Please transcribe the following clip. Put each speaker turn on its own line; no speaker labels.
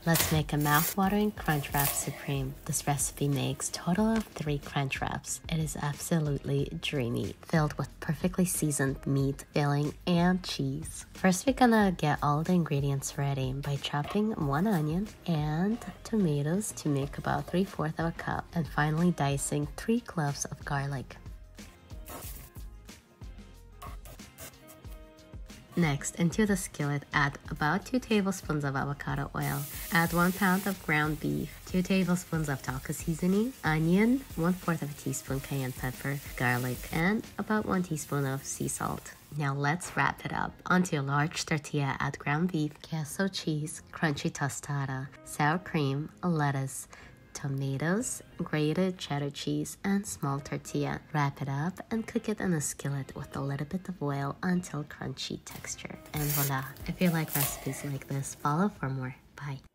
Let's make a mouth-watering crunch wrap supreme. This recipe makes a total of 3 crunch wraps. It is absolutely dreamy, filled with perfectly seasoned meat, filling, and cheese. First, we're gonna get all the ingredients ready by chopping 1 onion and tomatoes to make about 3/4 of a cup, and finally dicing 3 cloves of garlic. Next, into the skillet, add about 2 tablespoons of avocado oil. Add 1 pound of ground beef, 2 tablespoons of taco seasoning, onion, 1/4 of a teaspoon cayenne pepper, garlic, and about 1 teaspoon of sea salt. Now let's wrap it up. Onto a large tortilla, add ground beef, queso cheese, crunchy tostada, sour cream, lettuce, tomatoes, grated cheddar cheese, and small tortilla. Wrap it up and cook it in a skillet with a little bit of oil until crunchy texture. And voila! If you like recipes like this, follow for more. Bye!